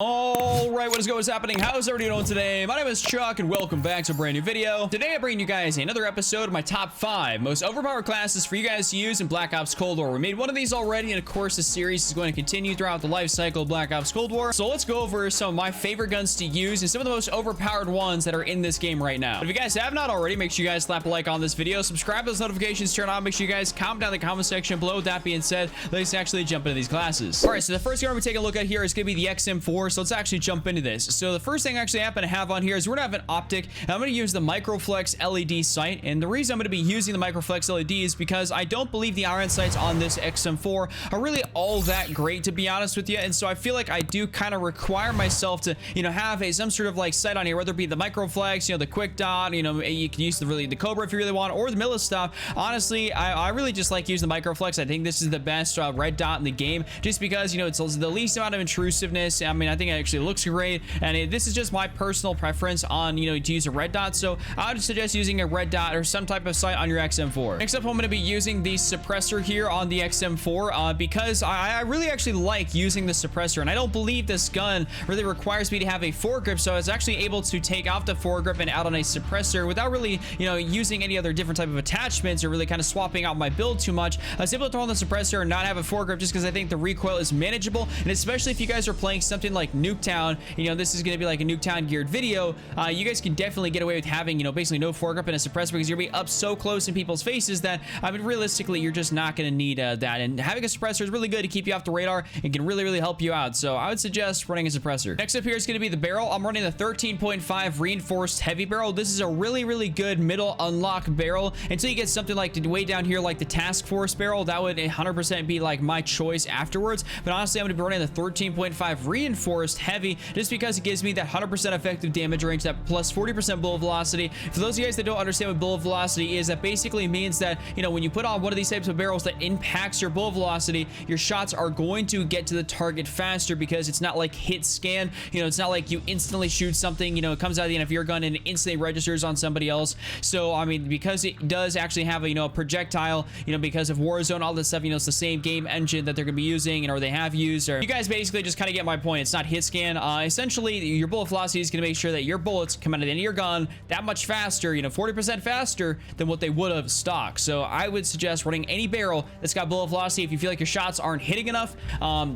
All right, what is going on? What's happening? How's everybody doing today? My name is Chuck, and welcome back to a brand new video. Today, I bring you guys another episode of my top 5 most overpowered classes for you guys to use in Black Ops Cold War. We made one of these already, and of course, the series is going to continue throughout the life cycle of Black Ops Cold War. So let's go over some of my favorite guns to use and some of the most overpowered ones that are in this game right now. But if you guys have not already, make sure you guys slap a like on this video, subscribe to those notifications, turn on. Make sure you guys comment down in the comment section below. With that being said, let's actually jump into these classes. All right, so the first gun we're taking a look at here is going to be the XM4. So let's actually jump into this. So the first thing I actually happen to have on here is we're gonna have an optic, and I'm gonna use the Microflex LED sight. And the reason I'm gonna be using the Microflex LED is because I don't believe the iron sights on this XM4 are really all that great, to be honest with you. And so I feel like I do kind of require myself to, have some sort of like sight on here, whether it be the Microflex, the quick dot, you can use the Cobra if you really want, or the Millistop. Honestly, I really just like using the Microflex. I think this is the best red dot in the game, just because it's the least amount of intrusiveness. I mean, I think it actually looks great, and this is just my personal preference on to use a red dot. So I would suggest using a red dot or some type of sight on your XM4. Next up, I'm going to be using the suppressor here on the XM4 because I really actually like using the suppressor, and I don't believe this gun really requires me to have a foregrip, so I was actually able to take off the foregrip and out on a suppressor without really using any other different type of attachments or really kind of swapping out my build too much. I was able to throw on the suppressor and not have a foregrip just because I think the recoil is manageable, and especially if you guys are playing something like Nuketown, this is going to be like a Nuketown geared video, you guys can definitely get away with having basically no foregrip and a suppressor, because you're going to be up so close in people's faces that realistically you're just not going to need that. And having a suppressor is really good to keep you off the radar and can really help you out. So I would suggest running a suppressor. Next up here is going to be the barrel. I'm running the 13.5 reinforced heavy barrel. This is a really good middle unlock barrel until you get something like way down here like the task force barrel. That would 100% be like my choice afterwards, but honestly I'm going to be running the 13.5 reinforced heavy just because it gives me that 100% effective damage range, that plus 40% bullet velocity. For those of you guys that don't understand what bullet velocity is, that basically means that when you put on one of these types of barrels that impacts your bullet velocity, your shots are going to get to the target faster, because it's not like hit scan. It's not like you instantly shoot something, it comes out of the end of your gun and it instantly registers on somebody else. So I mean, because it does actually have a projectile, because of Warzone, all this stuff, it's the same game engine that they're gonna be using, or they have used, or you guys basically just kind of get my point. It's not hit scan. Essentially your bullet velocity is going to make sure that your bullets come out of the end of your gun that much faster, 40% faster than what they would have stock. So I would suggest running any barrel that's got bullet velocity. If you feel like your shots aren't hitting enough,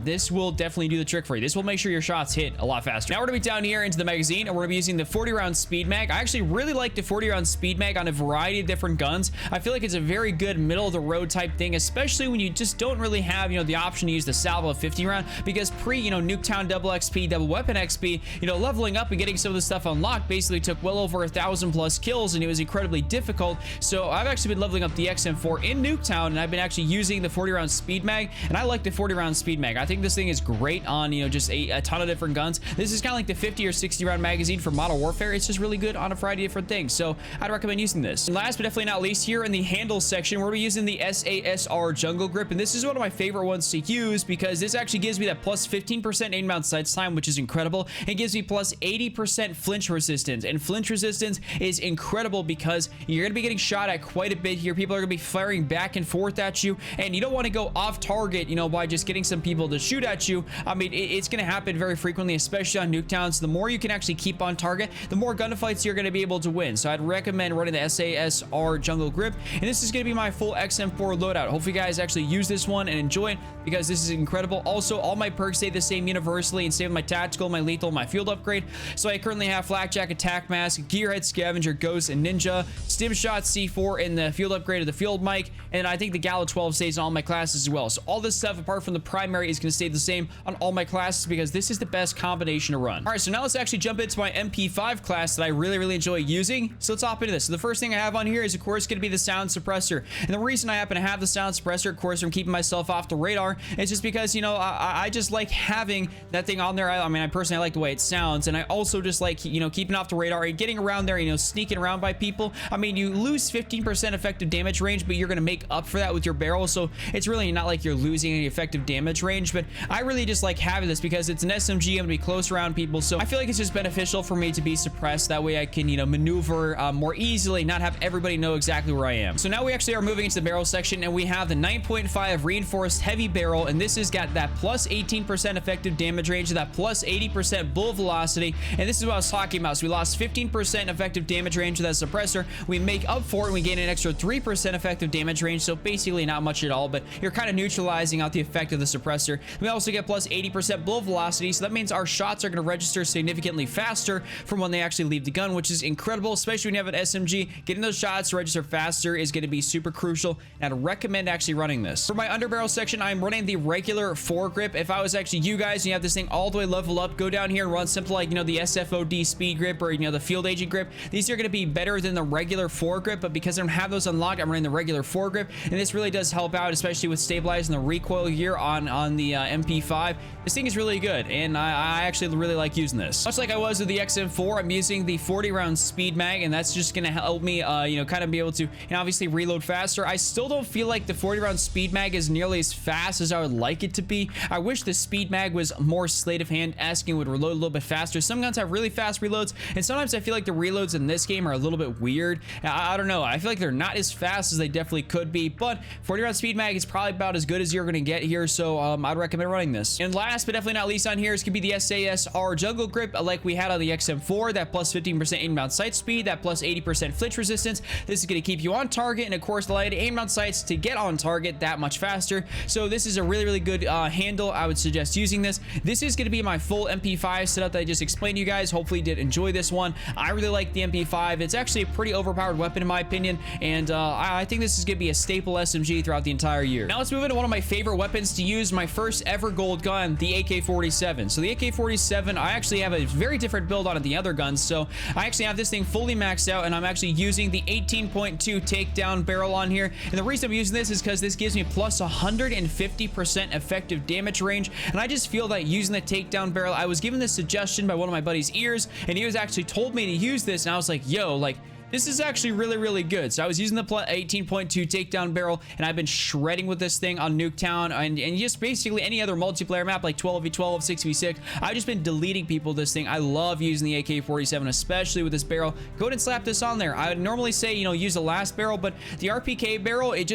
this will definitely do the trick for you. This will make sure your shots hit a lot faster. Now we're going to be down here into the magazine, and we're going to be using the 40 round speed mag. I actually really like the 40 round speed mag on a variety of different guns. I feel like it's a very good middle of the road type thing, especially when you just don't really have the option to use the salvo 50 round, because pre Nuketown double XP, double weapon XP, leveling up and getting some of the stuff unlocked basically took well over 1,000 plus kills, and it was incredibly difficult. So I've actually been leveling up the XM4 in Nuketown, and I've been actually using the 40 round speed mag, and I like the 40 round speed mag. I think this thing is great on just a ton of different guns. This is kind of like the 50 or 60 round magazine for Modern Warfare. It's just really good on a variety of different things, so I'd recommend using this. And last but definitely not least, here in the handle section, we're using the SASR jungle grip, and this is one of my favorite ones to use because this actually gives me that plus 15% aim mount sights time, which is incredible. It gives me plus 80% flinch resistance, and flinch resistance is incredible because you're going to be getting shot at quite a bit here. People are going to be firing back and forth at you, and you don't want to go off target by just getting some people to shoot at you. I mean, it's going to happen very frequently, especially on Nuketown. So the more you can actually keep on target, the more gunfights you're going to be able to win. So I'd recommend running the SASR jungle grip, and this is going to be my full XM4 loadout. Hopefully you guys actually use this one and enjoy it, because this is incredible. Also, all my perks stay the same universally, and same with my tactical, my lethal, my field upgrade. So I currently have Flakjack, Attack Mask, Gearhead, Scavenger, Ghost, and Ninja, Stim Shot, C4, and the field upgrade of the field mic, and I think the Gala 12 stays on all my classes as well. So all this stuff, apart from the primary, is going to stay the same on all my classes, because this is the best combination to run. All right, so now let's actually jump into my MP5 class that I really enjoy using. So let's hop into this. So the first thing I have on here is, of course, going to be the sound suppressor. And the reason I happen to have the sound suppressor, of course, from keeping myself off the radar, is just because, I just like having that thing on there. I mean, I personally like the way it sounds, and I also just like, keeping off the radar and getting around there, sneaking around by people. I mean, you lose 15% effective damage range, but you're going to make up for that with your barrel, so it's really not like you're losing any effective damage range. But I really just like having this because it's an SMG. I'm going to be close around people, so I feel like it's just beneficial for me to be suppressed. That way I can, maneuver more easily, not have everybody know exactly where I am. So now we actually are moving into the barrel section, and we have the 9.5 reinforced heavy barrel, and this has got that plus 18% effective damage range, that plus 80 80% bullet velocity, and this is what I was talking about. So we lost 15% effective damage range with that suppressor. We make up for it and we gain an extra 3% effective damage range, so basically not much at all, but you're kind of neutralizing out the effect of the suppressor. We also get plus 80% bullet velocity, so that means our shots are going to register significantly faster from when they actually leave the gun, which is incredible, especially when you have an SMG. Getting those shots to register faster is going to be super crucial, and I'd recommend actually running this. For my underbarrel section, I'm running the regular foregrip. If I was actually you guys and you have this thing all the way level up, go down here and run something like, you know, the SFOD speed grip or, you know, the field agent grip. These are going to be better than the regular foregrip, but because I don't have those unlocked, I'm running the regular foregrip, and this really does help out, especially with stabilizing the recoil here on the MP5. This thing is really good, and I actually really like using this. Much like I was with the XM4, I'm using the 40-round speed mag, and that's just going to help me, you know, kind of be able to, and obviously reload faster. I still don't feel like the 40-round speed mag is nearly as fast as I would like it to be. I wish the speed mag was more sleight of hand, asking would reload a little bit faster. Some guns have really fast reloads, and sometimes I feel like the reloads in this game are a little bit weird. I don't know. I feel like they're not as fast as they definitely could be, but 40-round speed mag is probably about as good as you're going to get here, so I'd recommend running this. And last but definitely not least on here is going to be the SASR jungle grip, like we had on the XM4, that plus 15% inbound sight speed, that plus 80% flinch resistance. This is going to keep you on target, and of course the light inbound sights to get on target that much faster. So this is a really good handle. I would suggest using this. This is going to be my full MP5 setup that I just explained to you guys. Hopefully you did enjoy this one. I really like the MP5. It's actually a pretty overpowered weapon in my opinion, and I think this is going to be a staple SMG throughout the entire year. Now let's move into one of my favorite weapons to use, my first ever gold gun, the AK-47. So the AK-47, I actually have a very different build on it than the other guns. So I actually have this thing fully maxed out, and I'm actually using the 18.2 takedown barrel on here. And the reason I'm using this is because this gives me plus 150% effective damage range, and I just feel that using the takedown barrel, I was given this suggestion by one of my buddy's ears, and he was actually told me to use this, and I was like, yo, like, this is actually really good. So I was using the 18.2 takedown barrel, and I've been shredding with this thing on Nuketown and just basically any other multiplayer map like 12v12, 6v6. I've just been deleting people with this thing. I love using the AK-47, especially with this barrel. Go ahead and slap this on there. I would normally say, you know, use the last barrel, but the RPK barrel, it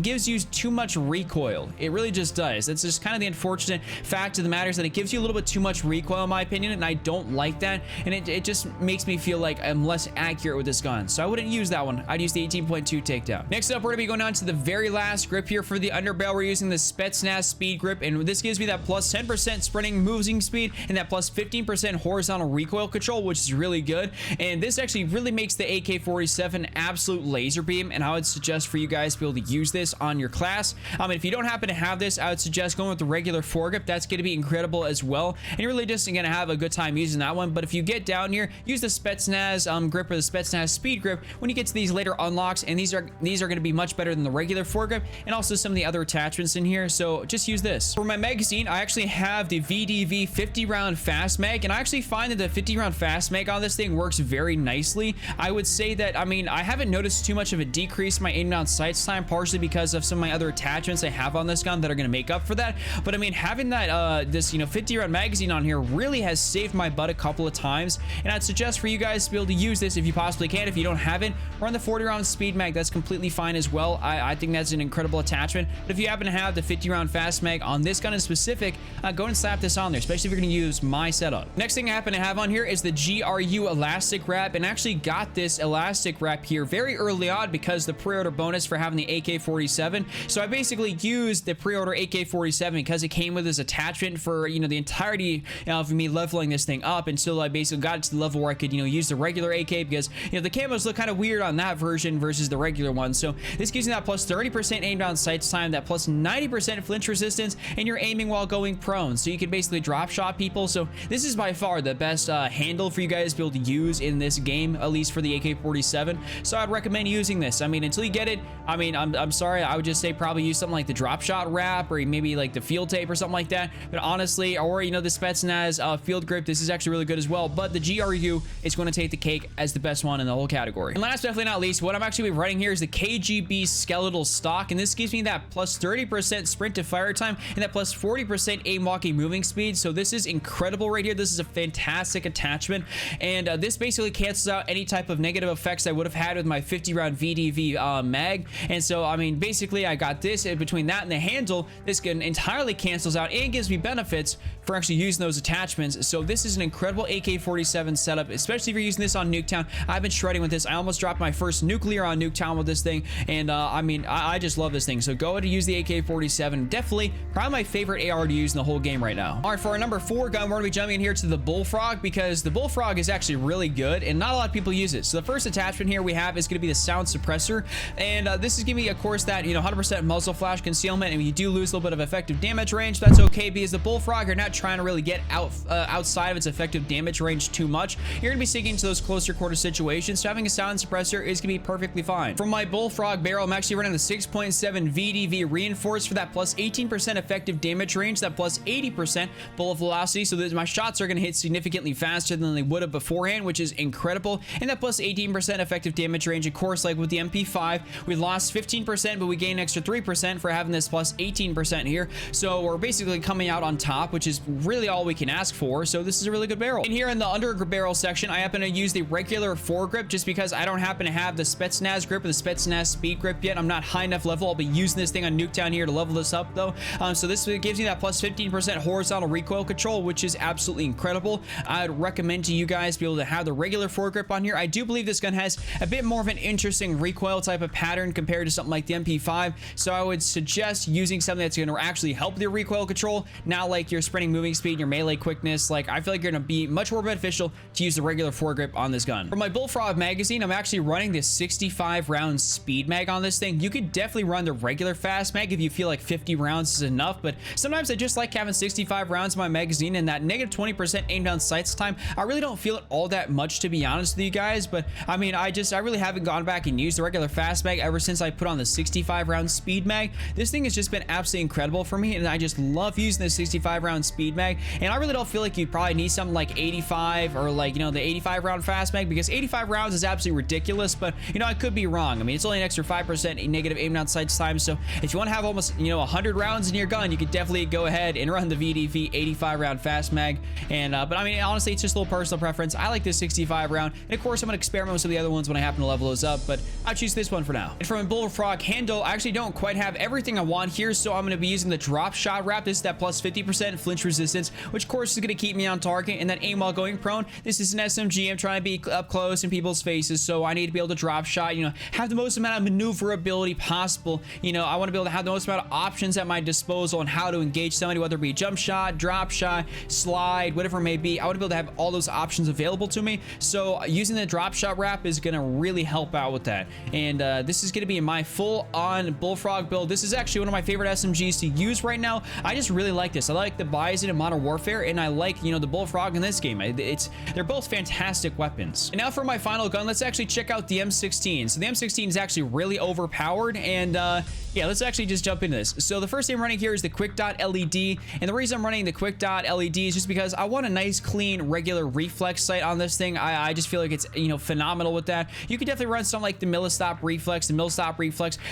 gives you too much recoil. It really just does. That's just kind of the unfortunate fact of the matter, is that it gives you a little bit too much recoil in my opinion, and I don't like that, and it just makes me feel like I'm less accurate with this gun. So I wouldn't use that one. I'd use the 18.2 takedown. Next up, we're gonna be going on to the very last grip here for the underbarrel. We're using the Spetsnaz speed grip, and this gives me that plus 10% sprinting moving speed and that plus 15% horizontal recoil control, which is really good. And this actually really makes the AK-47 absolute laser beam, and I would suggest for you guys to be able to use this on your class. If you don't happen to have this, I would suggest going with the regular foregrip. That's gonna be incredible as well, and you're really just gonna have a good time using that one. But if you get down here, use the Spetsnaz grip or the Spetsnaz speed grip when you get to these later unlocks, and these are going to be much better than the regular foregrip and also some of the other attachments in here. So just use this. For my magazine, I actually have the VDV 50 round fast mag, and I actually find that the 50 round fast mag on this thing works very nicely. I would say that, I haven't noticed too much of a decrease in my inbound sights time, partially because of some of my other attachments I have on this gun that are going to make up for that. But having that this 50 round magazine on here really has saved my butt a couple of times, and I'd suggest for you guys to be able to use this if you possibly can. If you don't have it, or on the 40 round speed mag, that's completely fine as well. I think that's an incredible attachment. But if you happen to have the 50 round fast mag on this gun in specific, go and slap this on there, especially if you're going to use my setup. Next thing I happen to have on here is the GRU elastic wrap, and I actually got this elastic wrap here very early on because the pre-order bonus for having the AK-47. So I basically used the pre-order AK-47 because it came with this attachment for the entirety of me leveling this thing up until I basically got to the level where I could use the regular AK, because the camos look kind of weird on that version versus the regular one. So this gives you that plus 30% aim down sights time, that plus 90% flinch resistance, and you're aiming while going prone, so you can basically drop shot people. So this is by far the best handle for you guys to be able to use in this game, at least for the AK-47. So I'd recommend using this. Until you get it, I'm sorry, I would just say probably use something like the drop shot wrap, or maybe like the field tape or something like that. But honestly, or the Spetsnaz field grip, this is actually really good as well. But the GRU is going to take the cake as the best one in the whole whole category. And last but definitely not least, what I'm actually running here is the KGB skeletal stock, and this gives me that plus 30% sprint to fire time and that plus 40% aim walking moving speed. So this is incredible right here. This is a fantastic attachment, and this basically cancels out any type of negative effects I would have had with my 50 round VDV mag. And so I mean, basically I got this, and between that and the handle, this entirely cancels out and gives me benefits for actually using those attachments. So this is an incredible AK-47 setup, especially if you're using this on Nuketown. I've been shredding with this. I almost dropped my first nuclear on Nuketown with this thing, and I mean, I just love this thing. So go ahead and use the AK-47. Definitely probably my favorite AR to use in the whole game right now. All right, for our number 4 gun, we're gonna be jumping in here to the Bullfrog, because the Bullfrog is actually really good and not a lot of people use it. So the first attachment here we have is going to be the sound suppressor, and this is giving me, of course, that 100% muzzle flash concealment, and you do lose a little bit of effective damage range. That's okay, because the Bullfrog, you're not trying to really get outside of its effective damage range too much. You're gonna be sticking to those closer quarter situations, so having a sound suppressor is gonna be perfectly fine. For my Bullfrog barrel, I'm actually running the 6.7 VDV reinforced for that plus 18% effective damage range, that plus 80% bullet velocity, so that my shots are gonna hit significantly faster than they would have beforehand, which is incredible. And that plus 18% effective damage range, of course, like with the MP5, we lost 15%, but we gained an extra 3% for having this plus 18% here. So we're basically coming out on top, which is really all we can ask for. So this is a really good barrel. And here in the under barrel section, I happen to use the regular foregrip just because I don't happen to have the Spetsnaz grip or the Spetsnaz speed grip yet. I'm not high enough level. I'll be using this thing on Nuketown here to level this up though. So this gives you that plus 15% horizontal recoil control, which is absolutely incredible. I'd recommend to you guys be able to have the regular foregrip on here. I do believe this gun has a bit more of an interesting recoil type of pattern compared to something like the MP5. So I would suggest using something that's going to actually help your recoil control, not like your sprinting moving speed, your melee quickness. Like, I feel like you're going to be much more beneficial to use the regular foregrip on this gun. For my Bullfrog magazine, I'm actually running this 65 round speed mag on this thing. You could definitely run the regular fast mag if you feel like 50 rounds is enough, but sometimes I just like having 65 rounds in my magazine, and that negative 20% aim down sights time, I really don't feel it all that much, to be honest with you guys. But I mean, I really haven't gone back and used the regular fast mag ever since I put on the 65 round speed mag. This thing has just been absolutely incredible for me, and I just love using the 65 round speed mag. And I really don't feel like you probably need something like 85 or like, the 85 round fast mag, because 85 rounds is absolutely ridiculous. But I could be wrong. I mean, it's only an extra 5% negative aim down sights time. So if you want to have almost 100 rounds in your gun, you could definitely go ahead and run the VDV 85 round fast mag. And but I mean, honestly, it's just a little personal preference. I like this 65 round, and of course I'm gonna experiment with some of the other ones when I happen to level those up, but I choose this one for now. And from a Bullfrog handle, I actually don't quite have everything I want here, so I'm gonna be using the drop shot wrap. This is that plus 50% flinch resistance, which of course is gonna keep me on target, and that aim while going prone. This is an SMG. I'm trying to be up close in people's faces, so I need to be able to drop shot, have the most amount of maneuverability possible. I want to be able to have the most amount of options at my disposal on how to engage somebody, whether it be jump shot, drop shot, slide, whatever it may be. I want to be able to have all those options available to me. So using the drop shot wrap is going to really help out with that. And this is going to be my full-on Bullfrog build. This is actually one of my favorite SMGs to use right now. I just really like this. I like the Bison in Modern Warfare, and I like, the Bullfrog in this game. They're both fantastic weapons. And now for my final gun, let's actually check out the M16. So the M16 is actually really overpowered, and yeah, let's actually just jump into this. So the first thing I'm running here is the quick dot LED, and the reason I'm running the quick dot LED is just because I want a nice, clean, regular reflex sight on this thing. I just feel like it's phenomenal with that. You could definitely run something like the millistop reflex,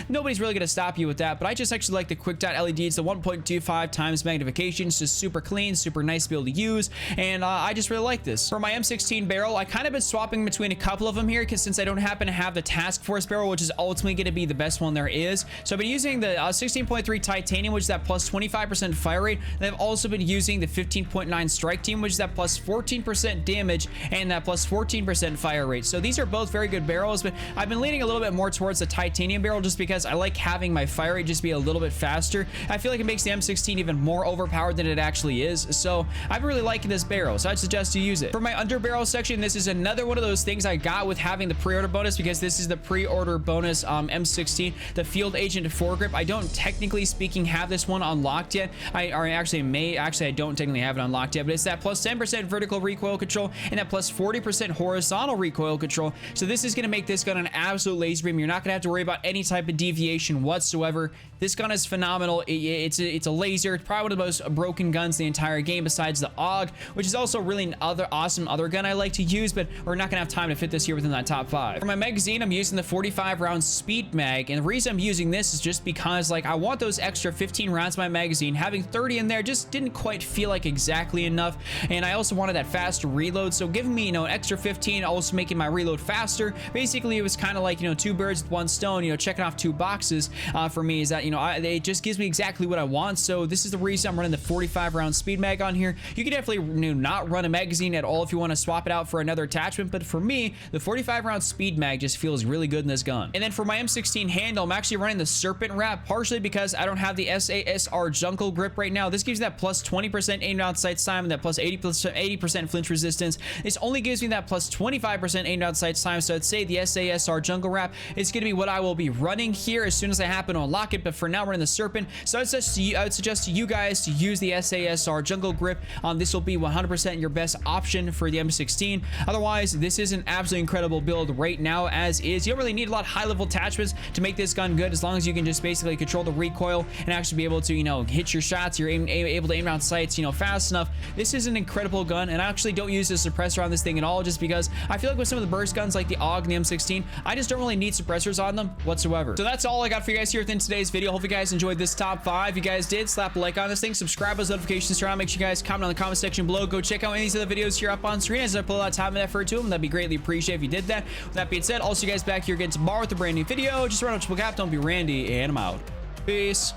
Nobody's really gonna stop you with that, but I just actually like the quick dot LED. It's the 1.25 times magnification. It's just super clean, super nice to be able to use, and I just really like this. For my M16 barrel, I kind of been swapping between a couple of them here, because since I don't happen to have the task force barrel, which is ultimately going to be the best one there is, so I've been using the 16.3 titanium, which is that plus 25% fire rate, and I've also been using the 15.9 strike team, which is that plus 14% damage and that plus 14% fire rate. So these are both very good barrels, but I've been leaning a little bit more towards the titanium barrel just because I like having my fire rate just be a little bit faster. I feel like it makes the M16 even more overpowered than it actually is, so I'm really liking this barrel, so I'd suggest you use it. For my under barrel section, this is another one of those things I got with having the pre-order bonus, because this is the pre-order bonus M16, the field agent foregrip. I don't, technically speaking, have this one unlocked yet. I don't technically have it unlocked yet, but it's that plus 10% vertical recoil control and that plus 40% horizontal recoil control. So this is going to make this gun an absolute laser beam. You're not going to have to worry about any type of deviation whatsoever. This gun is phenomenal. It's a laser. It's probably one of the most broken guns in the entire game, besides the AUG, which is also really an awesome other gun I like to use, but we're not going to have time to fit this videos here within that top 5. For my magazine, I'm using the 45 round speed mag, and the reason I'm using this is just because like I want those extra 15 rounds in my magazine. Having 30 in there just didn't quite feel like exactly enough, and I also wanted that fast reload, so giving me, you know, an extra 15, also making my reload faster. Basically, it was kind of like, you know, 2 birds with 1 stone, you know, checking off 2 boxes for me, is that, you know, it just gives me exactly what I want. So this is the reason I'm running the 45 round speed mag on here. You can definitely, you know, not run a magazine at all if you want to swap it out for another attachment, but for me, the 45 round speed mag just feels really good in this gun. And then for my M16 handle, I'm actually running the serpent wrap, partially because I don't have the SASR jungle grip right now. This gives you that plus 20% aim down sights time and that plus 80% flinch resistance. This only gives me that plus 25% aim down sights time, so I'd say the SASR jungle wrap is going to be what I will be running here as soon as I happen to unlock it, but for now we're in the serpent. So I would suggest to you guys to use the SASR jungle grip. This will be 100% your best option for the M16. Otherwise, this is an absolutely incredible build right now as is. You don't really need a lot of high level attachments to make this gun good, as long as you can just basically control the recoil and actually be able to, you know, hit your shots. You're able to aim down sights, you know, fast enough. This is an incredible gun, and I actually don't use a suppressor on this thing at all, just because I feel like with some of the burst guns like the AUG and the M16, I just don't really need suppressors on them whatsoever. So that's all I got for you guys here within today's video. Hope you guys enjoyed this top 5. If you guys did, slap a like on this thing, subscribe, those notifications turn on, make sure you guys comment on the comment section below. Go check out any of these other videos here up on screen as I put a lot of time and effort to them. That'd be greatly appreciated if you did that. With that being said, I'll see you guys back here again tomorrow with a brand new video. Just run up to Cap, don't be Randy, and I'm out. Peace.